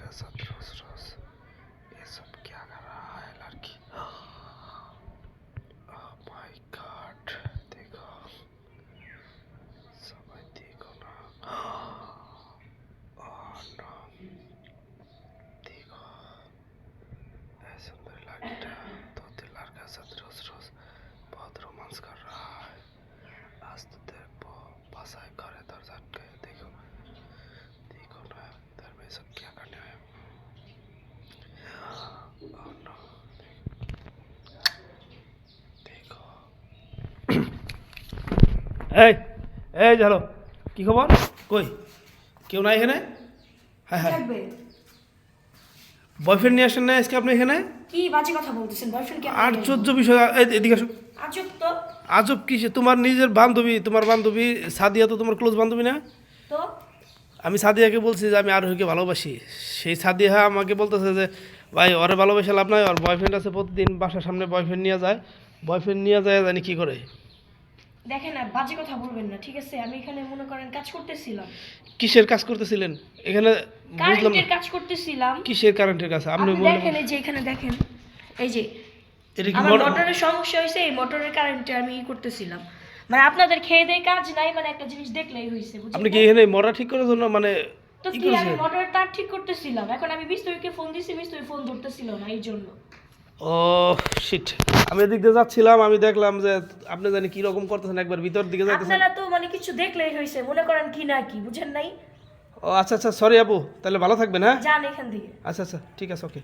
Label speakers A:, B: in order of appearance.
A: के साथ रोज रोज ये सब क्या कर रहा है लड़की? ओह माय गॉड, देखो सब देखो ना। ओह नो, देखो ऐसा मेरे लड़का दो तीन लड़का साथ रोज रोज बहुत रोमांस कर रहा है। आज तो तेरे को फंसाए करे दर्द के। देखो देखो ना इधर में सब क्या करने आए। ओह नो, देखो এই এই চলো, কি খবর? কই কেউ নাই এখানে? হ্যাঁ হ্যাঁ,
B: থাকবে
A: বয়ফ্রেন্ড নিয়ে আসেন না আজকে আপনি এখানে?
B: কি বাজে কথা বলতেছেন? বয়ফ্রেন্ড কে?
A: আশ্চর্য বিষয়। এদিকে আসো।
B: আজব তো।
A: আজব কিসে? তোমার নিজের বান্ধবী, তোমার বান্ধবী সাদিয়া তো তোমার ক্লোজ বান্ধবী না?
B: তো
A: আমি সাদিয়াকে বলছি যে আমি আরোহীকে ভালোবাসি। সেই সাদিয়া আমাকে বলতেছে যে ভাই ওরে ভালোবাসা লাভ নাই, ওর বয়ফ্রেন্ড আছে, প্রতিদিন বাসার সামনে বয়ফ্রেন্ড নিয়ে যায়। বয়ফ্রেন্ড নিয়ে যায় জানি কি করে।
B: দেখেন না, বাজে কথা বলবেন না, ঠিক আছে? আমি এখানে মনে করেন কাজ করতেছিলাম,
A: কিসের কাজ করতেছিলেন এখানে? বুঝলাম
B: কারেন্টের
A: না।
B: কাজ করতেছিলাম।
A: কিসের কারেন্টের কাছে? আপনি
B: আপনি
A: বললেন
B: দেখেন এই যে এখানে দেখেন, এই যে
A: এটা কি
B: আমার
A: মোটর?
B: মোটরের সমস্যা হয়েছে, এই মোটরের কারেন্টে আমি করতেছিলাম। মানে আপনাদের খেয়ে দেয় কাজ নাই, মানে একটা জিনিস দেখলেই হয়েছে, বুঝছেন?
A: আপনি কি এখানে মরা ঠিক করার জন্য মানে
B: তো
A: কি
B: কি আমি
A: করেছেন?
B: মোটরের তার ঠিক করতেছিলাম, এখন আমি মিস্ত্রিকে ফোন দিছি, মিস্ত্রি ফোন ধরতেছিল না, এই জন্য।
A: ও শিট, আমি এদিক দিয়ে যাচ্ছিলাম, আমি দেখলাম যে আপনি জানি কি রকম করতেছেন, একবার ভিতর দিকে যাইতেছেন।
B: আপনারা তো মানে কিছু দেখলেই হয়েছে, মনে করেন কি না কি, বুঝেন নাই?
A: ও আচ্ছা আচ্ছা, সরি আপু, তাহলে ভালো থাকবেন। হ্যাঁ
B: যান এখান থেকে।
A: আচ্ছা আচ্ছা, ঠিক আছে, ওকে।